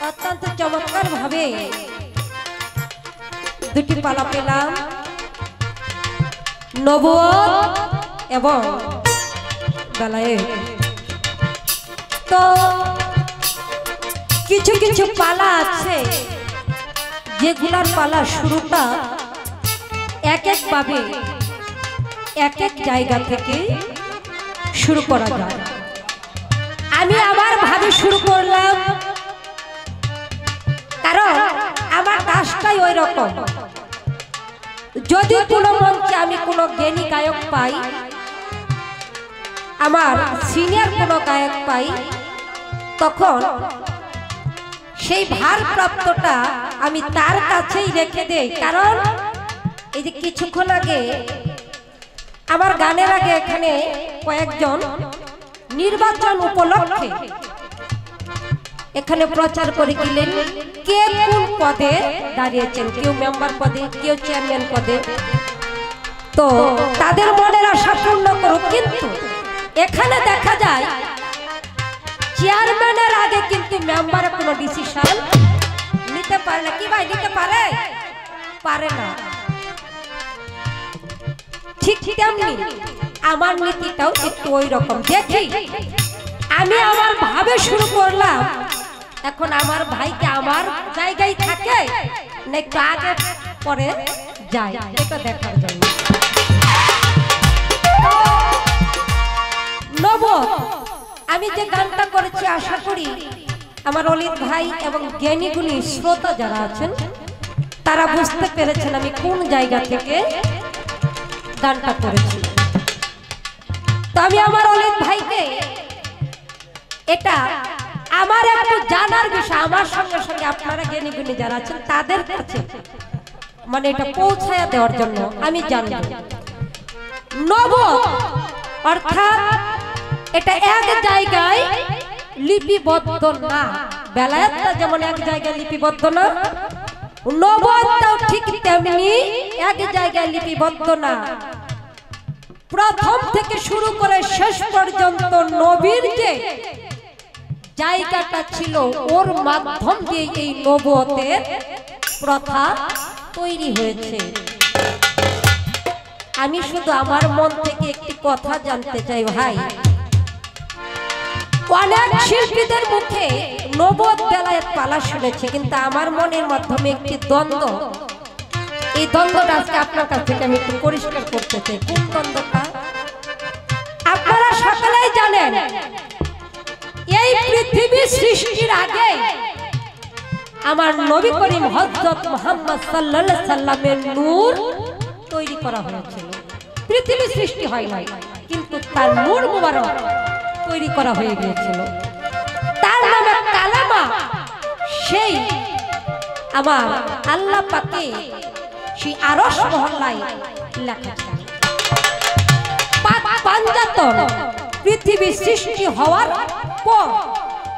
অত্যন্ত চমৎকার ভাবে দুটি পালা পেলাম, নবুয়ত এবং বেলায়েত। তো কিছু কিছু পালা আছে যেগুলার পালা শুরুটা এক এক ভাবে এক এক জায়গা থেকে শুরু করা যায়। আমি আমার ভাবে শুরু করলাম, কারণ আমার কাজটাই ওই রকম। যদি কোনো মঞ্চে আমি কোনো জ্ঞানী গায়ক পাই, আমার সিনিয়র কোনো গায়ক পাই, তখন সেই ভারপ্রাপ্তটা আমি তার কাছেই রেখে দেই। কারণ এই যে কিছুক্ষণ আগে আমার গানের আগে এখানে কয়েকজন নির্বাচন উপলক্ষে এখানে প্রচার করে গেলেন কে কোন পদে দাঁড়িয়েছেন, কেউ মেম্বার পদে, কেউ চেয়ারম্যান পদে। তো তাদের মনের আশা পূর্ণ করুক। কিন্তু এখানে দেখা যায় চেয়ারম্যানের আগে কিন্তু মেম্বারের কোনো ডিসিশন নিতে পারে না। কি ভাই, নিতে পারে? পারে না। ঠিক তেমনি আমার নীতিটাও একটু ওই রকম। দেখি আমি আমার ভাবে শুরু করলাম, এখন আমার ভাইকে আমার জায়গায় থাকে না একটু আগে পরে যায়, এটা দেখার জন্য। নবুয়ত আমি যে গানটা করেছি, আশা করি আমার অলিদ ভাই এবং জ্ঞানী গুণী শ্রোতা যারা আছেন তারা বুঝতে পেরেছেন আমি কোন জায়গা থেকে গানটা করেছি। তো আমি আমার অলিদ ভাইকে এটা আমার একটু জানার বিষয়, আমার সঙ্গে সঙ্গে আপনারা জ্ঞানী গুণী যারা আছেন তাদের কাছে মানে এটা পৌঁছায়া দেওয়ার জন্য আমি জানি। নবুয়ত অর্থাৎ এটা এক জায়গায় লিপিবদ্ধ না। বেলায়েতটা যেমন এক জায়গায় লিপিবদ্ধ না, নবুয়তটাও ঠিক তেমনি এক জায়গায় লিপিবদ্ধ না। প্রথম থেকে শুরু করে শেষ পর্যন্ত নবীর যে জায়গাটা ছিল ওর মাধ্যম দিয়ে এই নবুয়তের প্রথা তৈরি হয়েছে। আমি শুধু আমার মন থেকে একটি কথা জানতে চাই ভাই, অনেক শিল্পীদের মুখে নবুয়ত বেলায়েত পালা শুনেছি, কিন্তু আমার মনের মাধ্যমে একটি দ্বন্দ্ব, এই দ্বন্দ্বটা আজকে আপনার কাছ থেকে আমি একটু পরিষ্কার করতে চাই। কোন দ্বন্দ্বটা? আপনারা সকলেই জানেন এই পৃথিবী সৃষ্টির আগে আমার নবী করিম হযরত মুহাম্মদ সাল্লাল্লাহু আলাইহি সাল্লামের নূর তৈরি করা হয়েছিল। পৃথিবী সৃষ্টি হয় নাই, কিন্তু তার নূর মুবারক তৈরি করা হয়ে গিয়েছিল। তার নামে কালেমা সেই আমার আল্লাহ পাকে সেই আরশ মহল্লায় লেখা ছিল। পাক পাঞ্জাতন পৃথিবী সৃষ্টি হওয়ার পর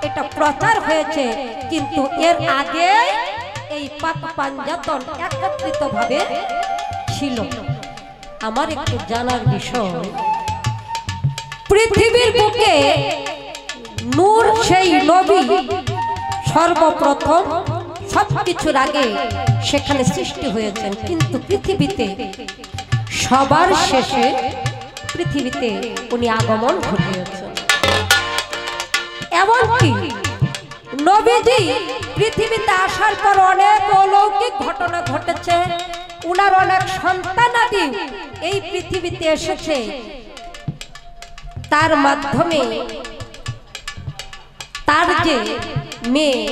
এটা প্রচার হয়েছে, কিন্তু এর আগে এই পাক পাঞ্জাতন একত্রিত ভাবে ছিল। আমার একটু জানার বিষয়, পৃথিবীর বুকে নূর সেই নবী সর্বপ্রথম সবকিছুর আগে সেখানে সৃষ্টি হয়েছেন, কিন্তু পৃথিবীতে সবার শেষে পৃথিবীতে উনি আগমন ঘটিয়েছেন। এমনকি নবীজি পৃথিবীতে আসার পর অনেক অলৌকিক ঘটনা ঘটেছে, উনার অনেক সন্তানাদি এই পৃথিবীতে এসেছে। তার মাধ্যমে তার যে মেয়ে,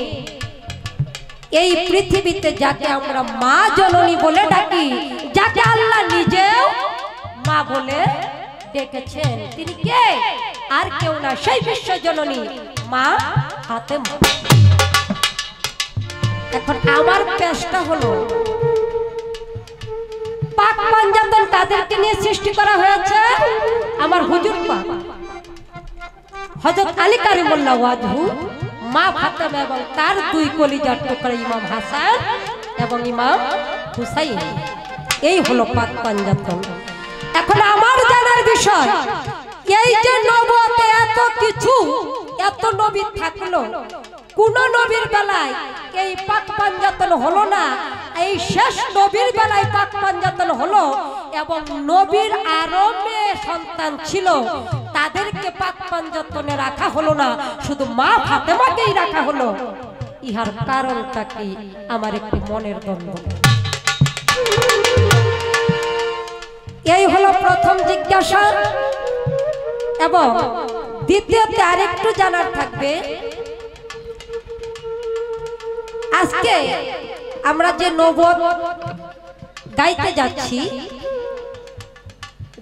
এই পৃথিবীতে যাকে আমরা মা জননী বলে ডাকি, যাকে আল্লাহ নিজেও মা বলে ডেকেছেন, তিনি কে? আর কেউ না, সেই বিশ্ব জননী মা ফাতেমা। এখন আমার পেশটা হলো পাক পাঞ্জাতন তাদেরকে নিয়ে সৃষ্টি করা হয়েছে। আমার হুজুর পাক হযরত আলী কারিমুল্লাহ ওয়াজহু, মা ফাতেমা এবং তার দুই কলিজার টুকরা ইমাম হাসান এবং ইমাম হুসাইন, এই হলো পাক পাঞ্জাতন। এখন আমার জানার বিষয়, এই যে নবুয়তে এত কিছু, এত নবী থাকলো, কোন নবীর বেলায় পাঞ্জাতন হলো না, এই শেষ নবীর বেলায় পাক পাঞ্জাতন হলো। এবং নবীর আরো মেয়ে সন্তান ছিল, তাদেরকে পাক পাঞ্জাতনে রাখা হলো না, শুধু মা ফাতেমাকেই রাখা হলো। ইহার কারণটা কি? আমার একটু মনের দ্বন্দ্ব। এই হলো প্রথম জিজ্ঞাসা। এবং দ্বিতীয়তে আরেকটু জানার থাকবে, আজকে আমরা যে নবুয়ত গাইতে যাচ্ছি,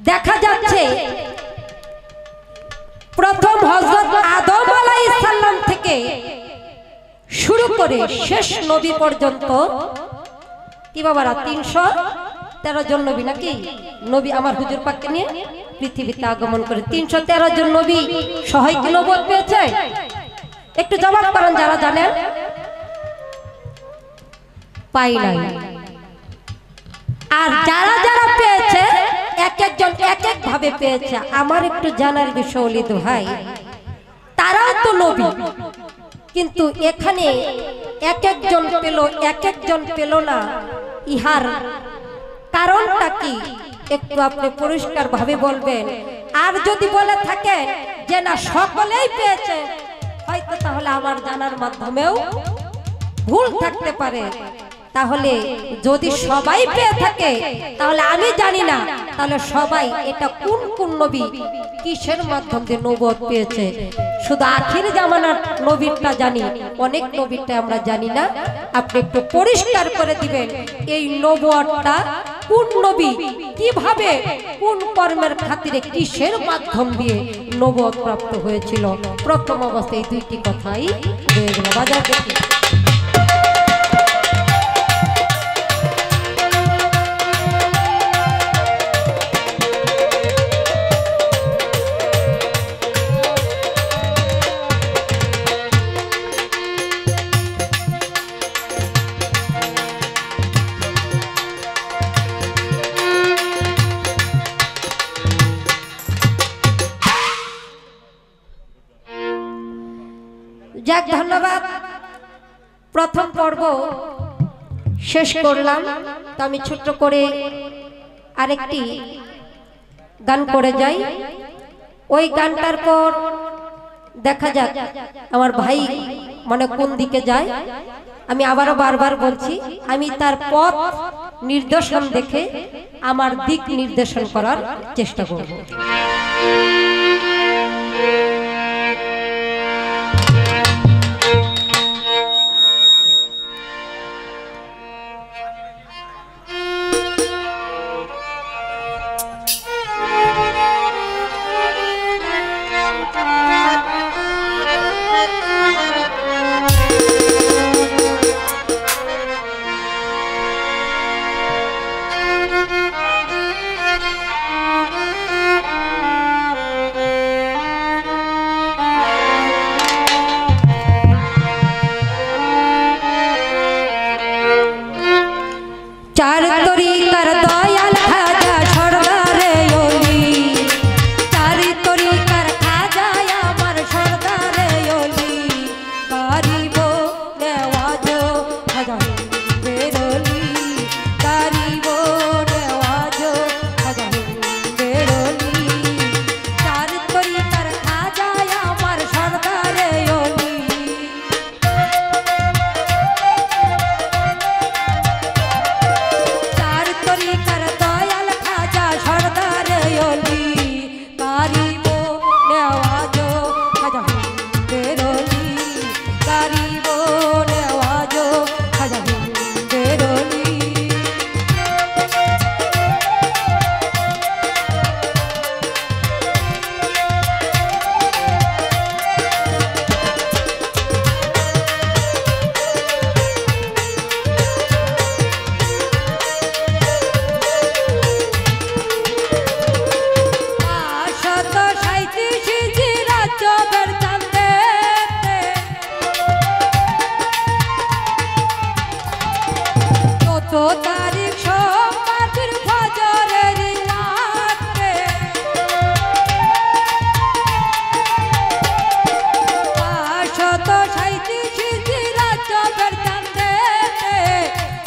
দেখা যাচ্ছে প্রথম হযরত আদম আলাইহিস সালাম থেকে শুরু করে শেষ নবী পর্যন্ত কি বাবারা 313 জন নবী নাকি নবী আমার হুজুর পাককে নিয়ে পৃথিবীতে আগমন করে 313 জন নবী সহায় কি নবুয়ত পেয়েছে? একটু জবাব করেন যারা জানেন। পাই নাই। আর যারা যারা পেয়েছে এক একজন এক এক ভাবে পেয়েছে। আমার একটু জানার বিষয় হলো ভাই, তারাও তো নবী, কিন্তু এখানে এক একজন পেল এক একজন পেল না, ইহার কারণটা কি একটু আপনি পরিষ্কার ভাবে বলবেন। আর যদি বলে থাকেন যে না সকলেই পেয়েছে, হয়তো তাহলে আমার জানার মাধ্যমেও ভুল থাকতে পারে। তাহলে যদি সবাই পেয়ে থাকে তাহলে আমি জানি না, তাহলে সবাই এটা কোন কোন নবী কিসের মাধ্যম দিয়ে নবুয়ত পেয়েছে। শুধু আখির জামানার নবীরটা জানি, অনেক নবীরটা আমরা জানি না। আপনি একটু পরিষ্কার করে দিবেন এই নবুয়তটা কোন নবী কিভাবে কোন কর্মের খাতিরে কিসের মাধ্যম দিয়ে নবুয়ত প্রাপ্ত হয়েছিল। প্রথম অবস্থায় এই দুইটি কথাই হয়ে গেল। বাজার দেখি যাক, ধন্যবাদ। প্রথম পর্ব শেষ করলাম। তো আমি ছোট্ট করে আরেকটি গান করে যাই। ওই গানটার পর দেখা যাক আমার ভাই মানে কোন দিকে যায়। আমি আবারও বারবার বলছি, আমি তার পথ নির্দেশন দেখে আমার দিক নির্দেশন করার চেষ্টা করব।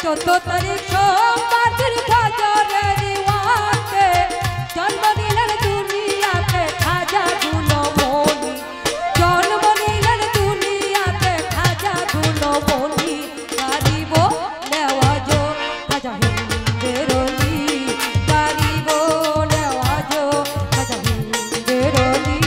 14 তারিখ সোমবার দীর্ঘ জোরের ওয়াতে জন্ম নিলেন দুনিয়াতে খাজা গুণমণি, জন্ম নিলেন দুনিয়াতে খাজা গুণমণি। গারিব নেওয়াজ খাজা হিন্দের অলি, গারিব নেওয়াজ খাজা হিন্দের অলি।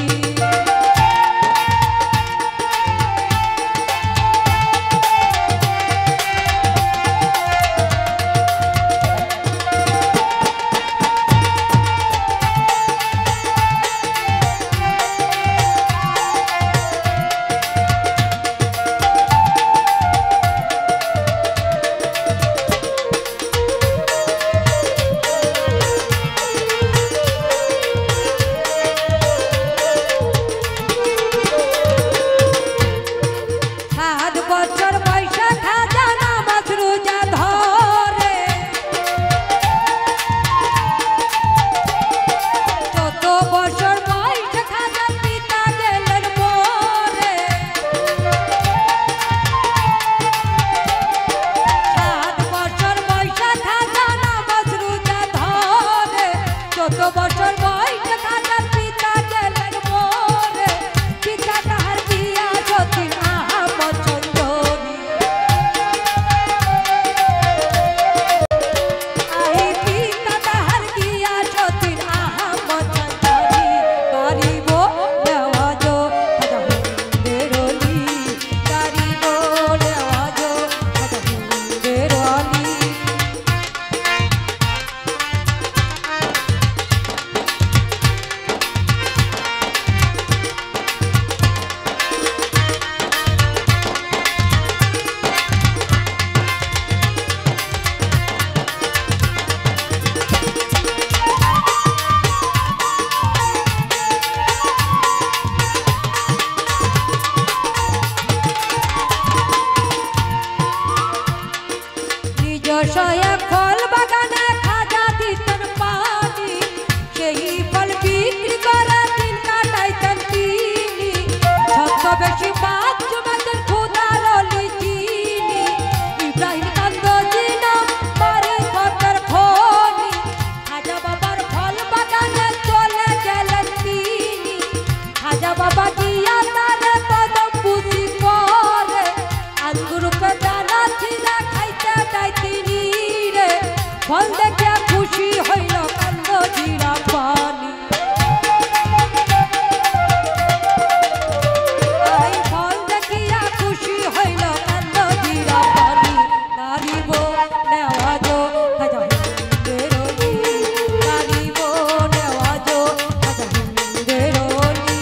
ফল বাগানে খাজা দিতেন পানি, সেই ফল বিক্রি করে দিন কাটাইতেন তিনি। ছদ্মবেশী বাদ জমাতেন খুদার অলি চিনি, ইব্রাহিম কান্দজি নাম বাড়ি ঘটের খনি। খাজা বাবার ফল বাগানে চলে গেলেন তিনি, খাজা বাবা গিয়া তারে কদম বুঝি করে, আঙ্গুর পে দানা ছিলা খাইতে দেয় তিনি রে। ফল দেখিয়া খুশি হইল কান্দজিরা পানি, ফল দেখিয়া খুশি হইল কান্দজিরা পানি। গারিব নেওয়াজ খাজা হিন্দের অলি, গারিব নেওয়াজ খাজা হিন্দের অলি।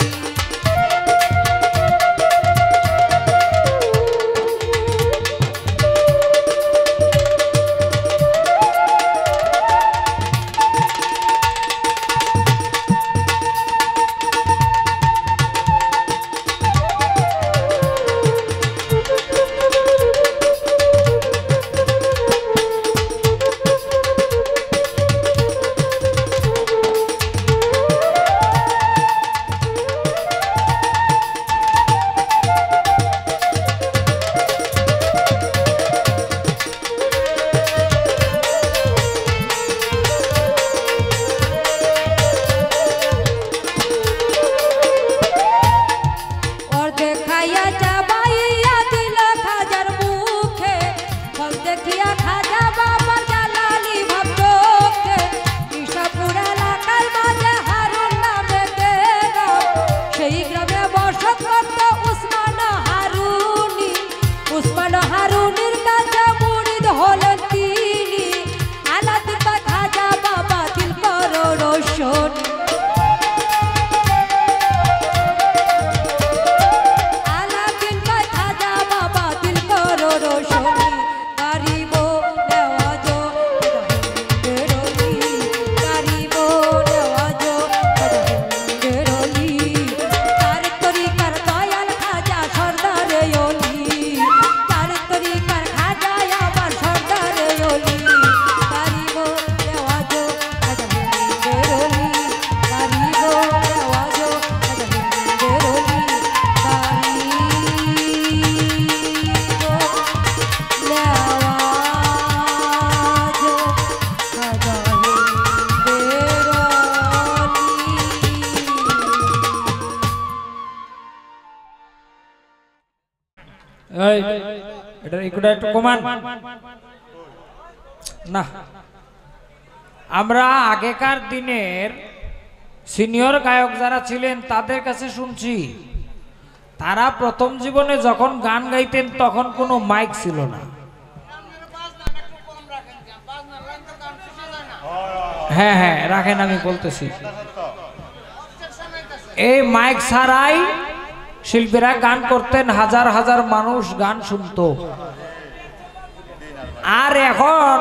এটা একটু কমান না। আমরা আগেকার দিনের সিনিয়র গায়ক যারা ছিলেন তাদের কাছে শুনছি, তারা প্রথম জীবনে যখন গান গাইতেন তখন কোনো মাইক ছিল না। হ্যাঁ হ্যাঁ রাখেন, আমি বলতেছি এই মাইক ছাড়াই শিল্পীরা গান করতেন, হাজার হাজার মানুষ গান শুনতো। আর এখন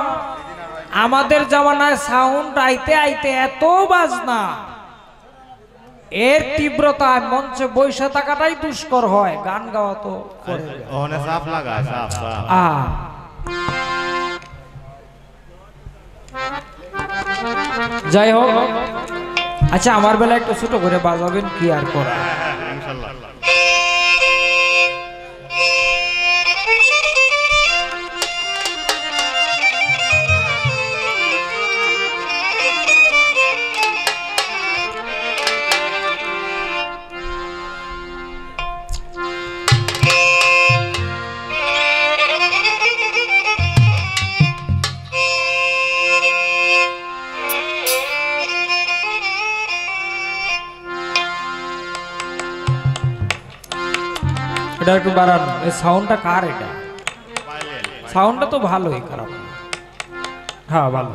আমাদের জামানায় সাউন্ড আইতে আইতে এত বাজনা, এর তীব্রতায় মঞ্চে বসে থাকাটাই দুষ্কর হয়, গান গাওয়া তো যাই হোক। আচ্ছা আমার বেলা একটু ছোট করে বাজাবেন, কি আর করা। এটা একটু বাড়ান, এই সাউন্ডটা কার? এটা সাউন্ডটা তো ভালোই, খারাপ না। হ্যাঁ ভালো।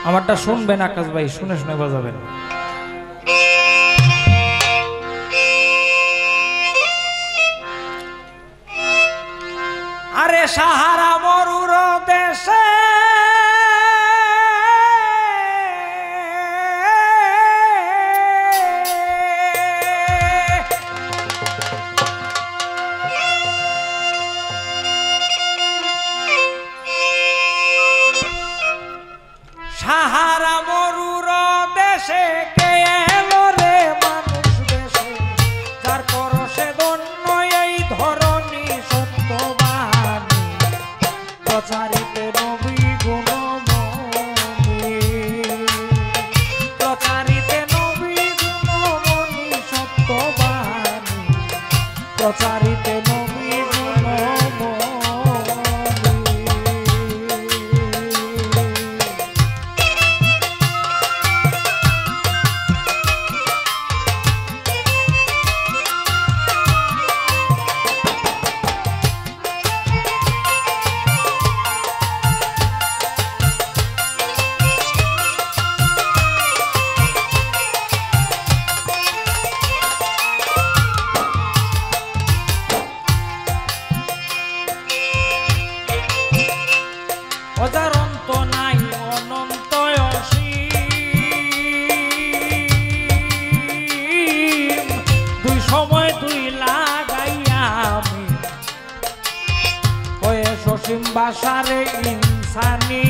আমারটা শুনবেন আকাশ ভাই, শুনে শুনে বাজাবেন। আরে সাহারা মরুর দেশে সাহারা মরুর দেশে কে এলো রে মানুষ দেশে, যার পরশে ধন্য এই ধরনী সত্যবাণী, প্রচারিতে নবী গুণমণি, প্রচারিতে নবী গুণমণি সত্যবাণী, প্রচারিতে নবী গুণমণি। অজার অন্ত নাই অনন্ত অসীম, দুই সময় দুই লাগাইয়া আমি ওয়ে সসীম বাসারে ইনসানি।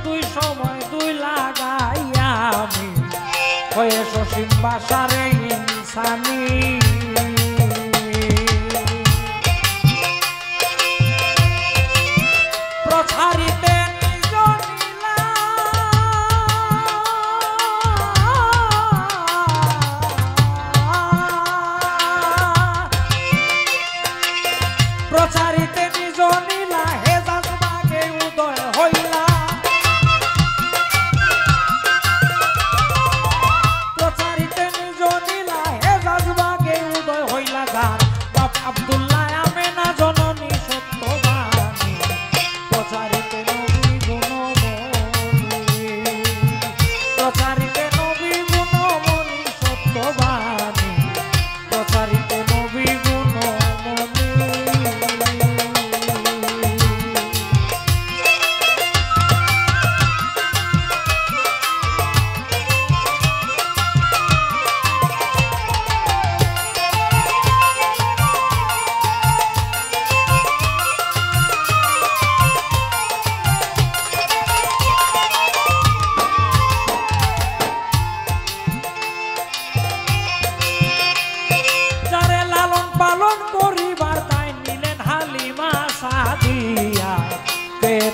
দুই সময় দুই লাগাইয়া আমি হয়ে সসীম বাসারে ইনসানি। প্রচারিতে নিজ লীলা, প্রচারিতে নিজ লীলা হেজাজ বাগে উদয় হইলা, প্রচারিতে নিজ লীলা হেজাজ বাগে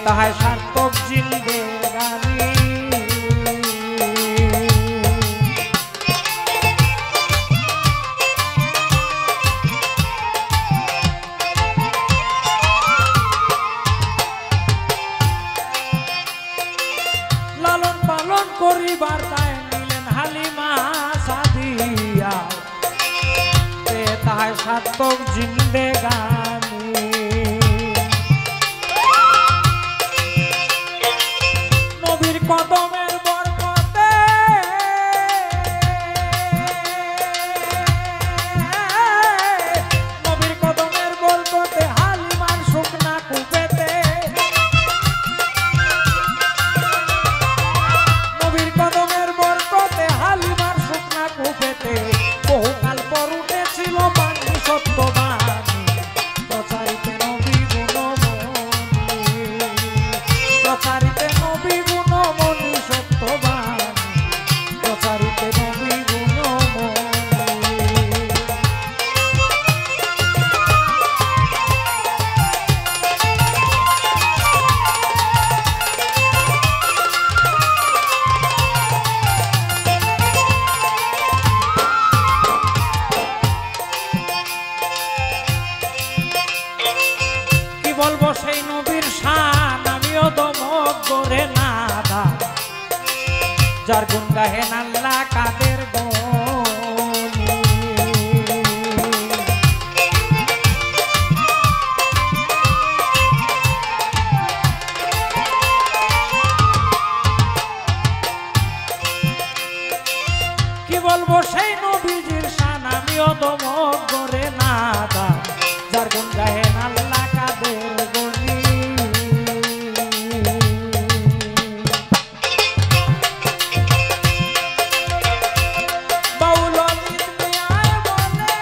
তাহাই সার্থক জিন্দেগানি। লালন পালন করিবার দায় নিলেন হালিমা সাদিয়া, তাহাই সার্থক জিন্দেগানি। নবীর কদমের বরকতে নবীর কদমের বরকতে হালিমার শুকনা কুপেতে, নবীর কদমের বরকতে হালিমার শুকনা কুপেতে বহুকাল পর উঠেছিল বাণী সত্যবাণী, প্রচারিতে নবী গুণমণি, প্রচারিতে নবী গুণমণি সত্যবাণী, প্রচারিতে নবী গুণমণি। বলবো সেই নবীর শান আমিও দমক করে না দা, যার গুণ গাহেন আল্লাহ কাদের গনি। কি বলবো সেই নবীজির শান আমিও দমক করে না দা, যার গুণ গাহেন আল্লাহ কাদের গনি। বাউল অমিত মিয়ায় বলে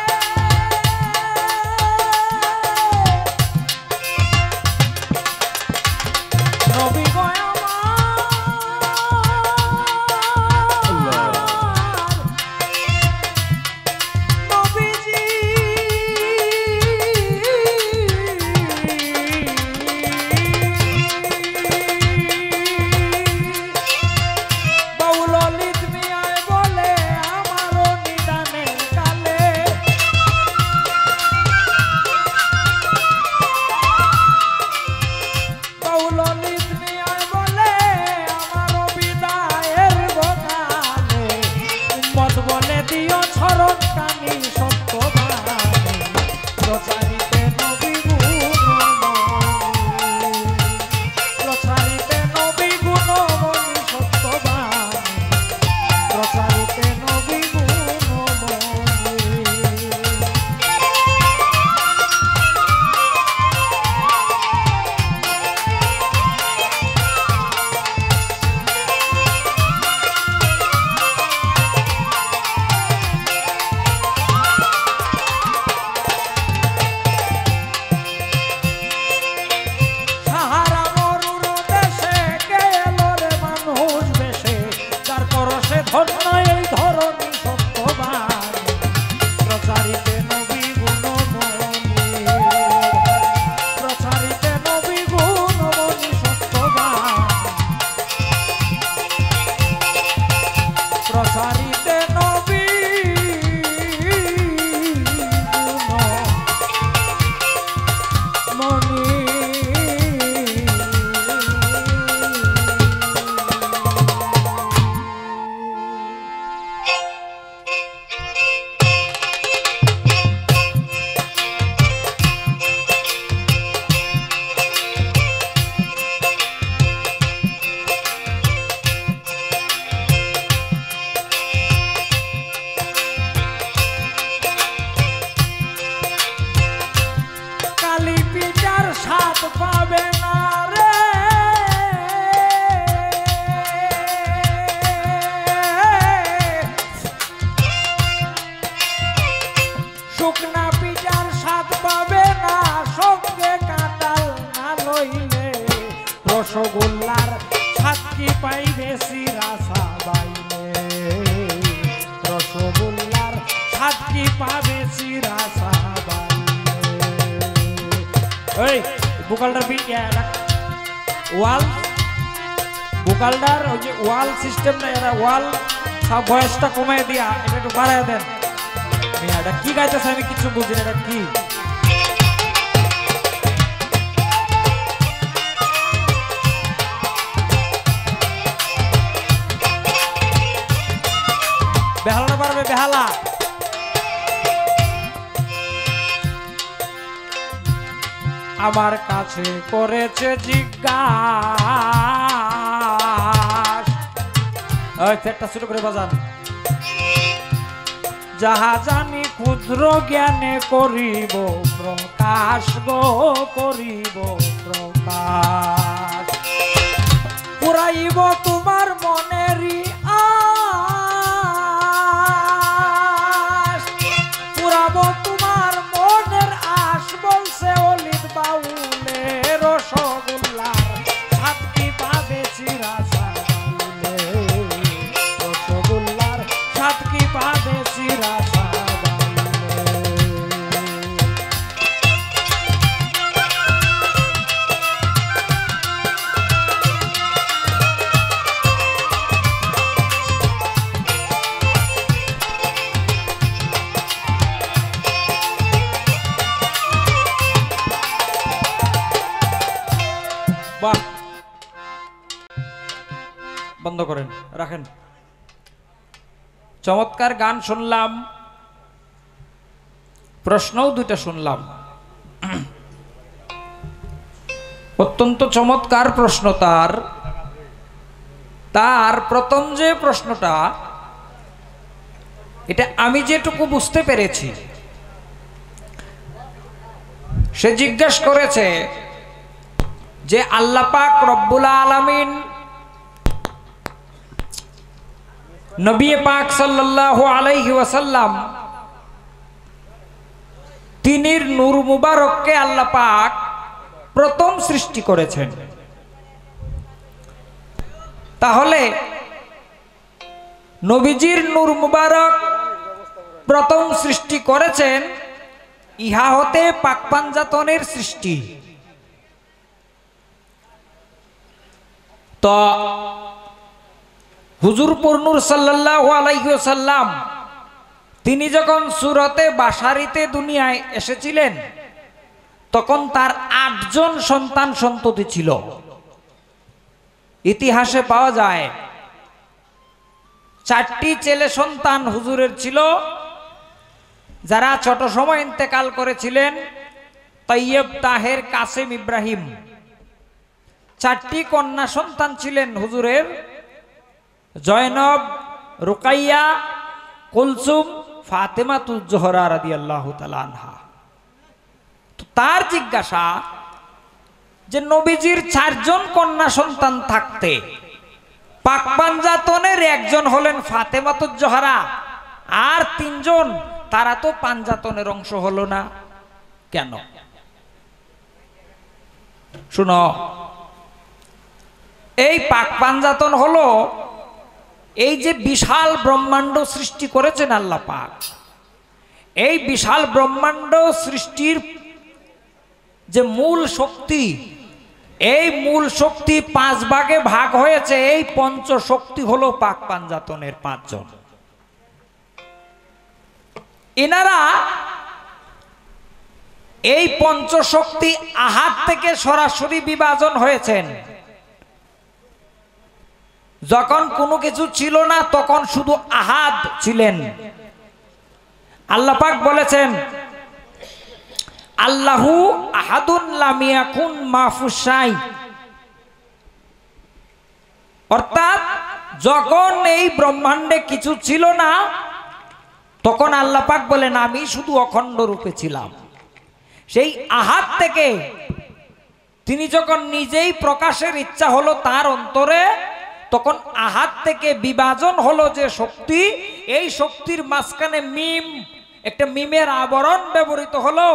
নবী গো আমার নবীজি, বাউল অমিত মিয়ায় বলে আমারও নিদানের কালে, বাউল অমিত মিয়ায় বলে আমারও বিদায়ের গোকালে, উম্মত বলে দিও ছরণ কানি সত্যবাণী, প্রচারিতে নবী গুণমণি, প্রচারিতে নবী গুণমণি সত্যবাণী, প্রচারিতে নবী গুণমণি। সাহারা মরুর দেশে কে এলো রে মানুষ বেশে, যার পরশে ধন্য এই ধরণী সত্যবাণী, প্রচারিতে নবী গুণমণি, প্রচারিতে নবী গুণমণি সত্যবাণী, প্রচারিতে নবী গুণমণি। কালী পিতার সাথ পাবে না রে, শুকনা পিতার সাথ পাবে না, সঙ্গে কাঁঠাল না লইলে, রসগোল্লার স্বাদ কি পাইবে শিরাসা বাইলে, রসগোল্লার স্বাদ কি পাবে শিরাসা বাইলে। ওই বুকালটা ওয়াল ভোকালটার ওই যে ওয়াল সিস্টেম না, এরা ওয়াল সব ভয়েসটা কমায় দিয়া এটা একটু বাড়ায় দেন। এটা কি গাইতেছে আমি কিছু বুঝি না, এটা কি? বেহালা পারবে বেহালা। আমার কাছে করেছে জিজ্ঞাসা, একটা ছোট করে বাজান। যাহা জানি ক্ষুদ্র জ্ঞানে করিব প্রকাশ গো, করিব প্রকাশ। পুরাইব তোমার মনেরই আশ, পুরাব তোমার মনের আশ। বলছে অলিদ বাউলে রসগোল্লার স্বাদ কি পাবে চিরা সাবাইলে, রসগোল্লার স্বাদ কি পাবে চিরা সাবাইলে। বাহ, বন্ধ করেন, রাখেন। চমৎকার গান শুনলাম, প্রশ্নও দুইটা শুনলাম। অত্যন্ত চমৎকার প্রশ্ন তার প্রথম যে প্রশ্নটা, এটা আমি যেটুকু বুঝতে পেরেছি, সে জিজ্ঞেস করেছে যে আল্লাহ পাক রব্বুল আলামিন নবী পাক সাল্লাল্লাহু আলাইহি ওয়াসাল্লাম তিনির নূর মুবারককে আল্লাহ পাক প্রথম সৃষ্টি করেছেন। তাহলে নবীজির নূর মুবারক প্রথম সৃষ্টি করেছেন, ইহা হতে পাক পাঞ্জাতনের সৃষ্টি। তো হুজুর পুরনুর সাল্লাল্লাহু আলাইহি ওয়াসাল্লাম তিনি যখন সূরতে বাশারিতে দুনিয়ায় এসেছিলেন, তখন তার 8 জন সন্তান সন্ততি ছিল। ইতিহাসে পাওয়া যায় 4টি ছেলে সন্তান হুজুরের ছিল, যারা ছোট সময় ইন্তেকাল করেছিলেন, তৈয়ব, তাহের, কাসেম, ইব্রাহিম। 4টি কন্যা সন্তান ছিলেন হুজুরের, জয়নব, রুকাইয়া, কুলসুম, ফাতেমাতুজ জোহরা রাদিয়াল্লাহু তাআলা আনহা। তো তার জিজ্ঞাসা যে নবীজির 4 জন কন্যা সন্তান থাকতে পাক পাঞ্জাতনের একজন হলেন ফাতেমাতুজ জোহরা, আর 3 জন তারা তো পাঞ্জাতনের অংশ হলো না কেন? শুনো, এই পাক পাঞ্জাতন হলো এই যে বিশাল ব্রহ্মাণ্ড সৃষ্টি করেছেন আল্লাহ পাক, এই বিশাল ব্রহ্মাণ্ড সৃষ্টির যে মূল শক্তি, এই মূল শক্তি 5 ভাগে ভাগ হয়েছে। এই পঞ্চ শক্তি হলো পাক পাঞ্জাতনের 5 জন। এনারা এই পঞ্চ শক্তি আহাদ থেকে সরাসরি বিভাজন হয়েছেন। যখন কোনো কিছু ছিল না, তখন শুধু আহাদ ছিলেন। আল্লাহ পাক বলেছেন, আল্লাহু আহাদুন লাম ইয়াকুন মাহফুসাই। অর্থাৎ যখন এই ব্রহ্মাণ্ডে কিছু ছিল না, তখন আল্লাহ পাক বলেন আমি শুধু অখণ্ড রূপে ছিলাম। সেই আহাদ থেকে তিনি যখন নিজেই প্রকাশের ইচ্ছা হলো তার অন্তরে, তখন আহাদ থেকে বিভাজন হলো যে শক্তি, এই শক্তির মাঝখানে মিম, একটা মিমের আবরণ ব্যবহৃত হলো,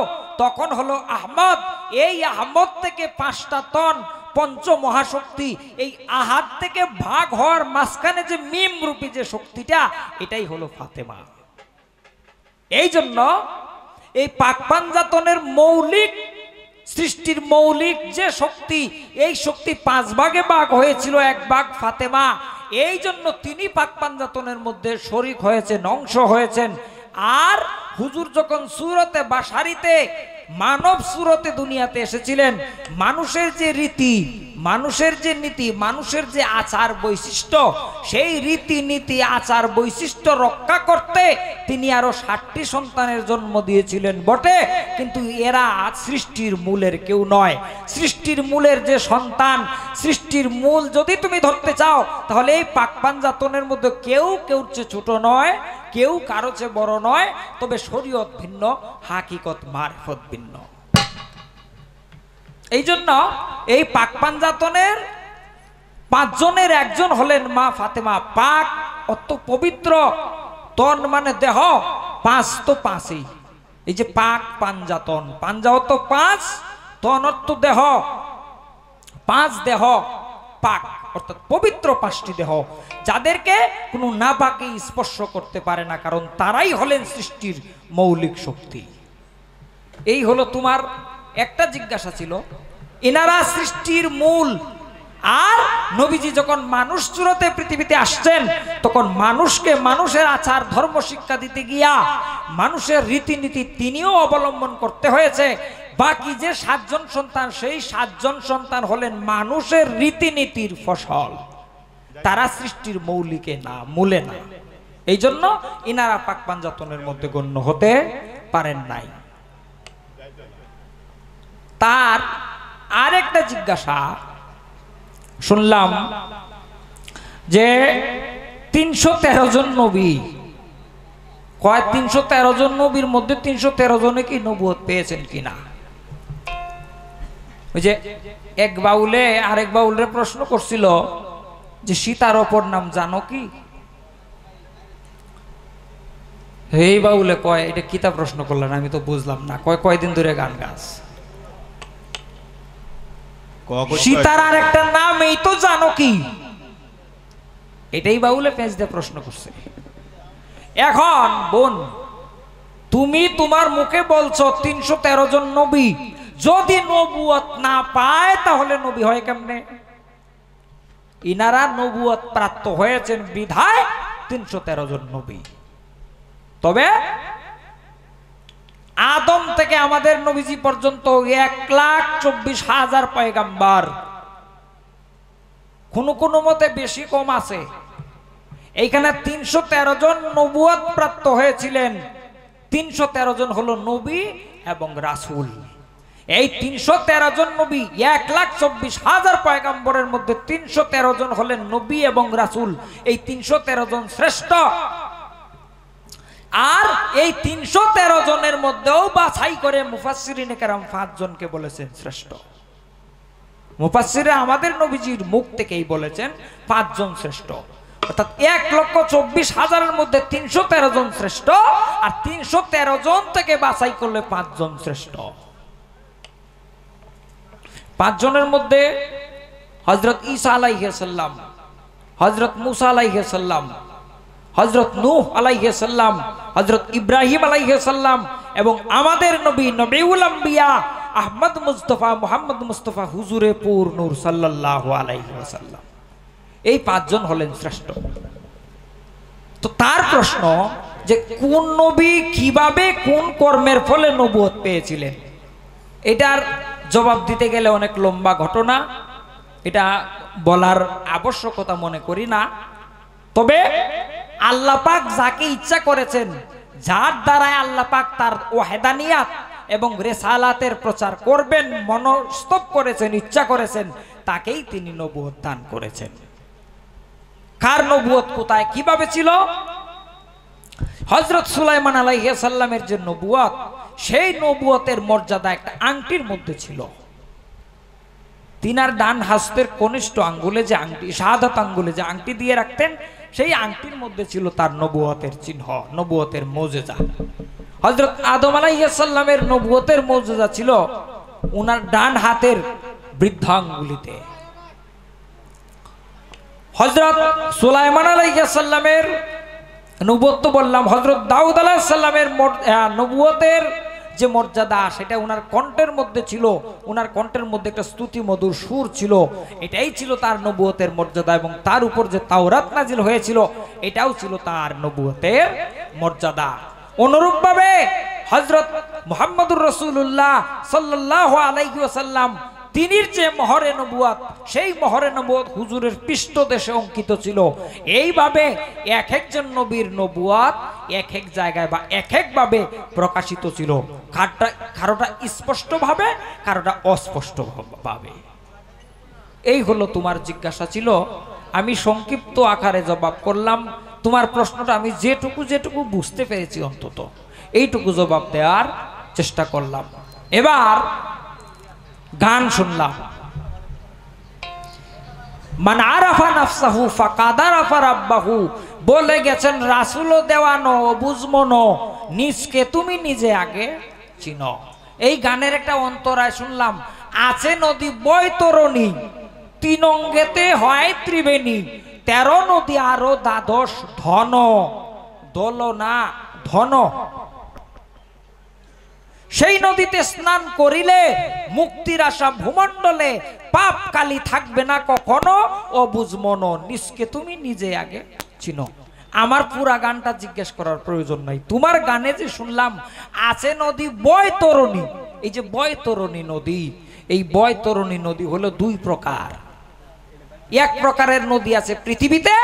তখন হলো আহমদ। এই আহমদ থেকে 5টা তন পঞ্চ মহাশক্তি, এই আহাদ থেকে ভাগ হওয়ার মাঝখানে যে মিম রূপী যে শক্তিটা, এটাই হলো ফাতেমা। এই জন্য এই পাক পাঞ্জাতনের মৌলিক সৃষ্টির মৌলিক যে শক্তি, এই শক্তি 5 ভাগে ভাগ হয়েছিল, 1 ভাগ ফাতেমা। এই জন্য তিনি পাক পাঞ্জাতনের মধ্যে শরীক হয়েছেন, অংশ হয়েছেন। আর হুজুর যখন সুরতে বাসারিতে মানব সুরতে দুনিয়াতে এসেছিলেন, মানুষের যে রীতি, মানুষের যে নীতি, মানুষের যে আচার বৈশিষ্ট্য, সেই রীতি নীতি আচার বৈশিষ্ট্য রক্ষা করতে তিনি আরো 60টি সন্তানের জন্ম দিয়েছিলেন বটে, কিন্তু এরা সৃষ্টির মূলের কেউ নয়। সৃষ্টির মূলের যে সন্তান, সৃষ্টির মূল যদি তুমি ধরতে চাও, তাহলে এই পাক পাঞ্জাতনের মধ্যে কেউ কেউর চেয়ে ছোট নয়, কেউ কারো চেয়ে বড় নয়, তবে শরীয়ত ভিন্ন, হাকিকত মারফত ভিন্ন। এই জন্য এই পাক পাঞ্জাতনের 5 জনের একজন হলেন মা ফাতেমা। পাক অত পবিত্র, তন মানে দেহ, 5 তো 5ই। এই যে পাক পাঞ্জাতন, পাঞ্জা অত 5, তন অর্থ দেহ, 5 দেহ পাক, অর্থাৎ পবিত্র 5টি দেহ, যাদেরকে কোনো নাপাকি স্পর্শ করতে পারে না, কারণ তারাই হলেন সৃষ্টির মৌলিক শক্তি। এই হলো তোমার একটা জিজ্ঞাসা ছিল, এনারা সৃষ্টির মূল। আর নবীজি যখন মানুষ সুরতে পৃথিবীতে আসছেন, তখন মানুষকে মানুষের আচার ধর্ম শিক্ষা দিতে গিয়া মানুষের রীতিনীতি তিনিও অবলম্বন করতে হয়েছে। বাকি যে 7 জন সন্তান, সেই 7 জন সন্তান হলেন মানুষের রীতিনীতির ফসল, তারা সৃষ্টির মৌলিকে না, মূলে না। এই জন্য ইনারা পাক পাঞ্জাতনের মধ্যে গণ্য হতে পারেন নাই। তার আরেকটা জিজ্ঞাসা শুনলাম যে 313 জন নবী, কয় 313 জন নবীর মধ্যে 313 জনে কি নবুয়ত পেয়েছেন কিনা। ওই যে এক বাউলে আরেক বাউলরে প্রশ্ন করছিল যে সীতার অপর নাম জানো কি? এই বাউলে কয় এটা কিতা প্রশ্ন করলেন, আমি তো বুঝলাম না। কয়দিন ধরে গান গাছ, সীতার আর একটা নাম এই তো জানো কি? এটাই বাউলে পেঁচ দিয়ে প্রশ্ন করছে। এখন বোন, তুমি তোমার মুখে বলছো 313 জন নবী, যদি নবুয়ত না পায় তাহলে নবী হয় কেমনে? ইনারা নবুয়ত প্রাপ্ত হয়েছেন বিধায় 313 জন নবী। তবে আদম থেকে আমাদের নবীজি পর্যন্ত 1,24,000 পয়গাম্বার, কোন মতে বেশি কম আছে। এইখানে 313 জন নবুয়ত প্রাপ্ত হয়েছিলেন, 313 জন হলো নবী এবং রাসূল। এই 313 জন নবী, 1,24,000 পয়গাম্বরের মধ্যে 313 জন হলেন নবী এবং রাসূল। এই 313 জন শ্রেষ্ঠ। আর এই 313 জনের মধ্যেও বাছাই করে মুফাসসিরিনে কেরাম 5 জনকে বলেছেন শ্রেষ্ঠ। মুফাসসিরে আমাদের নবীজির মুখ থেকেই বলেছেন 5 জন শ্রেষ্ঠ, অর্থাৎ 1,24,000-এর মধ্যে 313 জন শ্রেষ্ঠ, আর 313 জন থেকে বাছাই করলে 5 জন শ্রেষ্ঠ। 5 জনের মধ্যে হযরত ঈসা আলাইহিস সালাম, হযরত মুসা আলাইহিস সালাম, হযরত নূহ আলাইহিস সালাম, হযরত ইব্রাহিম আলাইহিস সালাম এবং আমাদের নবী নবীউল আম্বিয়া আহমদ মুস্তাফা মুহাম্মদ মুস্তাফা হুজুরে পুর নূর সাল্লাল্লাহু আলাইহি ওয়াসাল্লাম, এই 5 জন হলেন শ্রেষ্ঠ। তো তার প্রশ্ন যে কোন নবী কিভাবে কোন কর্মের ফলে নবুয়ত পেয়েছিলেন, এটার জবাব দিতে গেলে অনেক লম্বা ঘটনা, এটা বলার আবশ্যকতা মনে করি না। তবে আল্লাহ পাক যাকে ইচ্ছা করেছেন, যার দ্বারাই আল্লাহ পাক তার ওয়াহদানিয়াত এবং রিসালাতের প্রচার করবেন মনস্থ করেছেন, ইচ্ছা করেছেন, তাকেই তিনি নবুয়ত দান করেছেন। কার নবুয়ত কোথায় কিভাবে ছিল? হযরত সুলাইমান আলাইহিস সালামের যে নবুয়ত, সেই নবুয়তের মর্যাদা একটা আংটির মধ্যে ছিল। তিনার ডান হস্তের কনিষ্ঠ আঙ্গুলে যে আংটি, শাহাদাত আঙ্গুলে যে আংটি দিয়ে রাখতেন, সেই আংটির মধ্যে ছিল তার নবুয়তের চিহ্ন, নবুয়তের মুজিজা। হযরত আদম আলাইহিস সালামের নবুয়তের মুজিজা ছিল উনার ডান হাতের বৃদ্ধাঙ্গুলিতে। হযরত সুলাইমান আলাইহিস সালামের নবুয়ত বললাম, হযরত দাউদ আলাইহিস সালামের নবুয়তের যে মর্যাদা সেটা ওনার কণ্ঠের মধ্যে ছিল, ওনার কণ্ঠের মধ্যে একটা স্তুতি মধুর সুর ছিল, এটাই ছিল তার নবুয়তের মর্যাদা। এবং তার উপর যে তাওরাত নাজিল হয়েছিল এটাও ছিল তার নবুয়তের মর্যাদা। অনুরূপভাবে হযরত মুহাম্মদুর রাসূলুল্লাহ সাল্লাল্লাহু আলাইহি ওয়াসাল্লাম তিনির যে মহরে নবুয়াত, সেই মহরে নবুয়াত হুজুরের পৃষ্ঠদেশে অঙ্কিত ছিল। এইভাবে এক একজন নবীর নবুয়াত এক এক জায়গায় বা এক একভাবে প্রকাশিত ছিল, কারোটা স্পষ্টভাবে, কারোটা অস্পষ্টভাবে। এই হলো তোমার জিজ্ঞাসা ছিল, আমি সংক্ষিপ্ত আকারে জবাব করলাম। তোমার প্রশ্নটা আমি যেটুকু বুঝতে পেরেছি অন্তত এইটুকু জবাব দেওয়ার চেষ্টা করলাম। এবার গান শুনলাম। মান আরাফা নাফসাহু ফাকাদ আরাফা রাব্বাহু, বলে গেছেন রাসূল দেওয়ানো বুঝমনো, নিজকে তুমি নিজে আগে চিনো। এই গানের একটা অন্তরায় শুনলাম, আছে নদী বৈতরণী, তিন অঙ্গেতে হয় ত্রিবেণী, 13 নদী আরো দ্বাদশ ধন, দোলনা ধন। সেই নদীতে স্নান করিলে মুক্তির আশা ভূমণ্ডলে, পাপ কালি থাকবে না কখনো, ও বুঝমন নিজকে তুমি নিজে আগে চিনো। আমার পুরা গানটা জিজ্ঞেস করার প্রয়োজন নাই, তোমার গানে যে শুনলাম আছে নদী বৈতরণী, এই যে বৈতরণী নদী, এই বৈতরণী নদী হলো দুই প্রকার। এক প্রকারের নদী আছে পৃথিবীতে,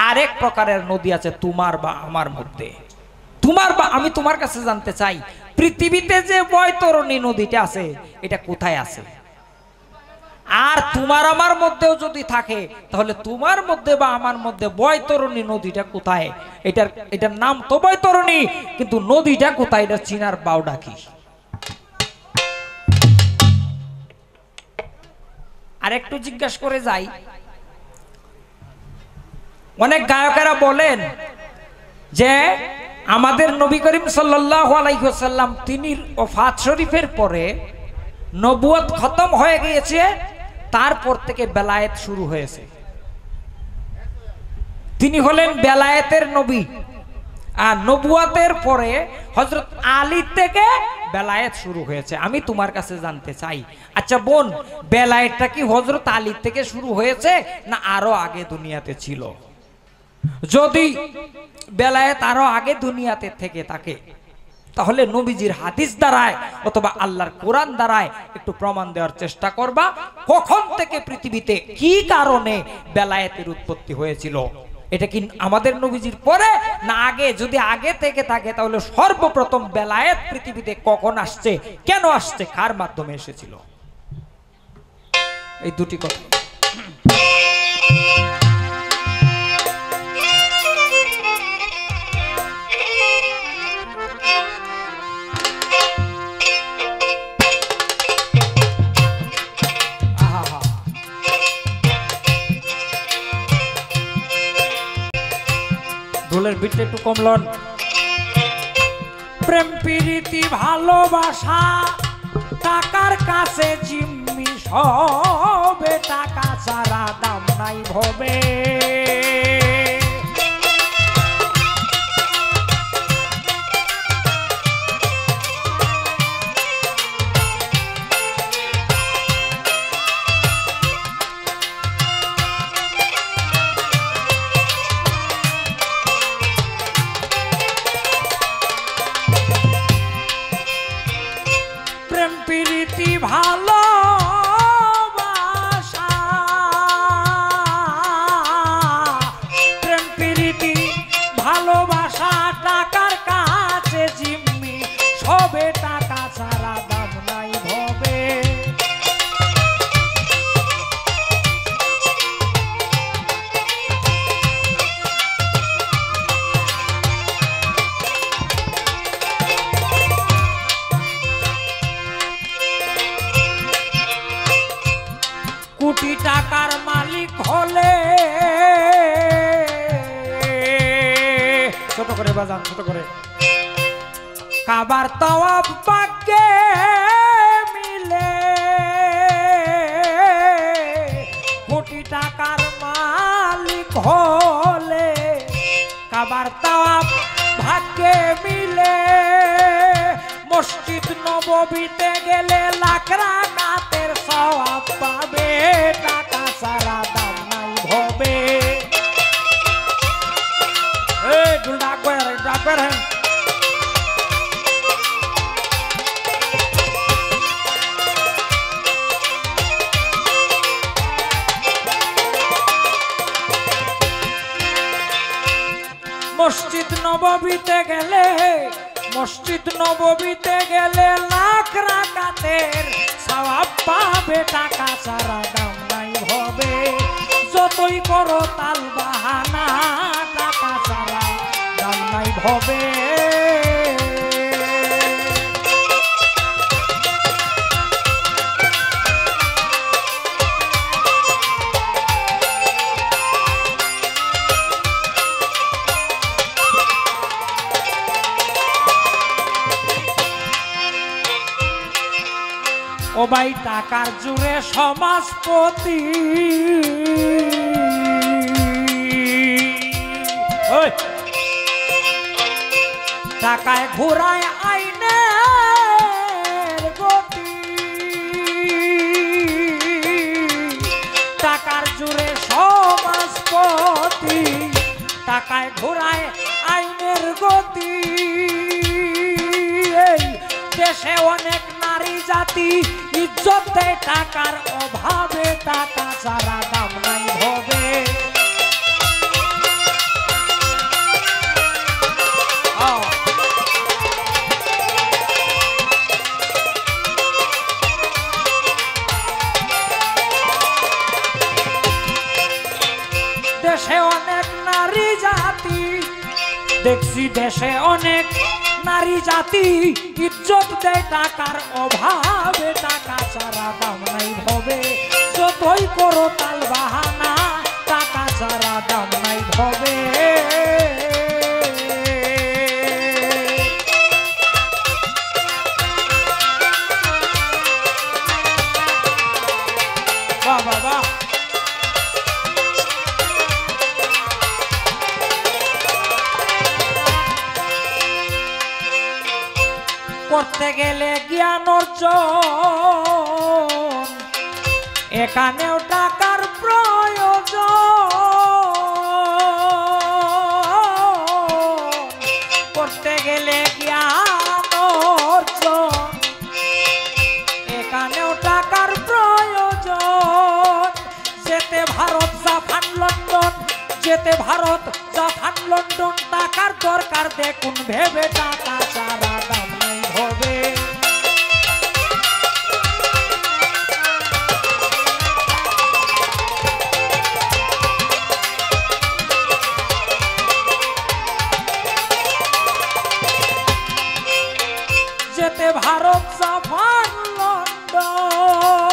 আর এক প্রকারের নদী আছে তোমার বা আমার মধ্যে। তোমার বা আমি তোমার কাছে জানতে চাই, পৃথিবীতে যে বৈতরণী নদীটা আছে এটা কোথায় আছে? আর তোমার আমার মধ্যেও যদি থাকে তাহলে তোমার মধ্যে বা আমার মধ্যে বৈতরণী নদীটা কোথায়? এটার নাম তো বৈতরণী, কিন্তু নদীটা কোথায় এটা চিনার বাউডা কি? আর একটু জিজ্ঞাসা করে যাই, অনেক গায়কেরা বলেন যে আমাদের নবী করিম সাল্লাল্লাহু আলাইহি ওয়াসাল্লাম তিনি ওফাত শরীফের পরে নবুয়ত খতম হয়ে গিয়েছে, তারপর থেকে বেলায়েত শুরু হয়েছে। তিনি হলেন বেলায়েতের নবী। আর নবুয়তের পরে হযরত আলী থেকে বেলায়েত শুরু হয়েছে। আমি তোমার কাছে জানতে চাই, আচ্ছা বোন, বেলায়েতটা কি হযরত আলী থেকে শুরু হয়েছে না আরো আগে দুনিয়াতে ছিল? যদি বেলায়েত আরো আগে দুনিয়াতে থেকে থাকে তাহলে নবীজির হাদিস দ্বারায় অথবা আল্লাহর কোরআন দ্বারায় একটু প্রমাণ দেওয়ার চেষ্টা করবা, কখন থেকে পৃথিবীতে কি কারণে বেলায়েতের উৎপত্তি হয়েছিল। এটা কি আমাদের নবীজির পরে না আগে? যদি আগে থেকে থাকে তাহলে সর্বপ্রথম বেলায়েত পৃথিবীতে কখন আসছে, কেন আসছে, কার মাধ্যমে এসেছিল? এই দুটি কথা। ঢোলের বিটটা একটু কমলন। প্রেম প্রীতি ভালোবাসা টাকার কাছে জিম্মি, সবে টাকা ছাড়া দাম নাই ভবে। ভালোবাসা প্রেম প্রীতি ভালোবাসা টাকার কাছে জিম্মি, সবে টাকা ছাড়া দাম নাই ভবে। কোটি টাকার মালিক হলে, ছোট করে বাজান, ছোট করে, কাবার তওয়াব পাকে মিলে। কোটি টাকার মালিক হলে কাবার তওয়াব ভাগ্যে মিলে। মসজিদ নববীতে গেলে লাখ রাকাতের সওয়াব পাবে, টাকা ছাড়া দাম নাই ভবে। এই ডাকবার হ্যাঁ মসজিদ নববীতে গেলে, মসজিদ নববীতে গেলে লাখ রাকাতের সওয়াব পাবে, টাকা ছাড়া দাম নাই হবে। যতই করো তাল বাহানা, টাকা ছাড়া দাম নাই হবে। ও ভাই টাকার জুড়ে সমাজপতি, টাকায় ঘোরায় আইনের গতি। টাকার জুড়ে সমাজপতি, টাকায় ঘোরায় আইনের গতি। এই দেশে অনেক নারী জাতি ইজ্জত দেয় টাকার অভাবে, টাকা ছাড়া দাম নাই হবে। দেশে অনেক নারী জাতি, দেখছি দেশে অনেক নারী জাতি ইজ্জত দেয় টাকার অভাবে, টাকা ছাড়া দাম নাই হবে। যতই করো তাল বাহানা, টাকা ছাড়া দাম নাই হবে। বাহ বাহ বাহ। করতে গেলে জ্ঞান অর্জন, এখানেও টাকার প্রয়োজন। করতে গেলে জ্ঞান অর্জন, এখানেও টাকার প্রয়োজন। যেতে ভারত জাপান লন্ডন, যেতে ভারত জাপান লন্ডন, টাকার দরকার দেখুন ভেবে, টাকা ছাড়া দাম নাই হবে। যেতে ভারত জাপান লন্ডন,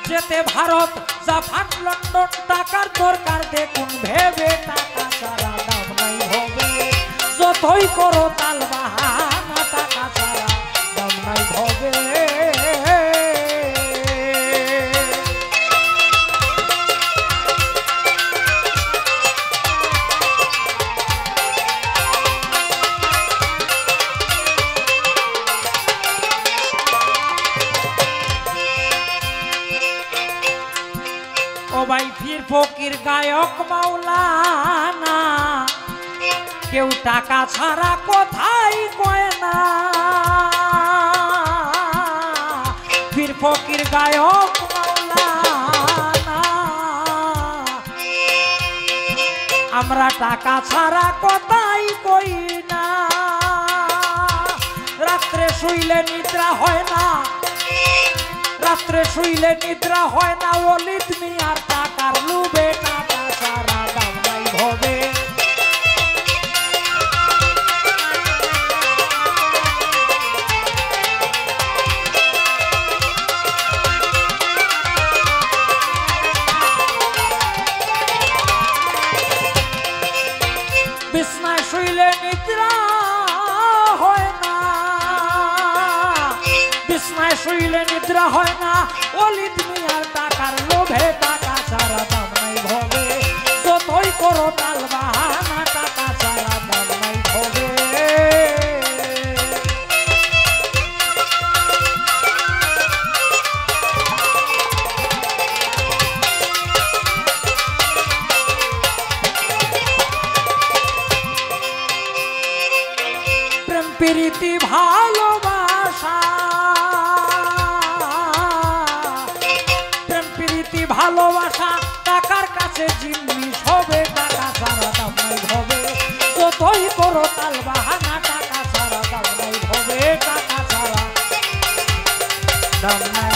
যেতে ভারত জাপান লন্ডন, টাকার দরকার দেখুন ভেবে, টাকা ছাড়া দাম নাই হবে। যতই করো তাল বাহানা, টাকা ছাড়া দাম নাই হবে। ও ভাই পীর ফকির গায়ক মাওলানা, কেউ টাকা ছাড়া কোথায় কয় না। পীর ফকির গায়ক মাওলানা, আমরা টাকা ছাড়া কোথায় কই না। রাত্রে শুইলে নিদ্রা হয় না, রাত্রে শুইলে নিদ্রা হয় না। ওলিদ মিয়ার টাকার লোভে, টাকা ছাড়া দাম নাই হবে। বিছনায় শুইলে নিদ্রা হয় না, বিছনায় শুইলে নিদ্রা হয় না। ওলিদ মিয়ার টাকার লোভে, টাকা ছাড়া দাম নাই হবে। যতই করো তাল বাহানা, টাকা ছাড়া দাম নাই হবে। প্রীতি ভালোবাসা, প্রেম প্রীতি ভালোবাসা টাকার কাছে জিনিস হবে, টাকা ছাড়া দাম নাই হবে, যতই করো তাল বাহানা টাকা ছাড়া দাম নাই হবে, টাকা ছাড়া দাম নাই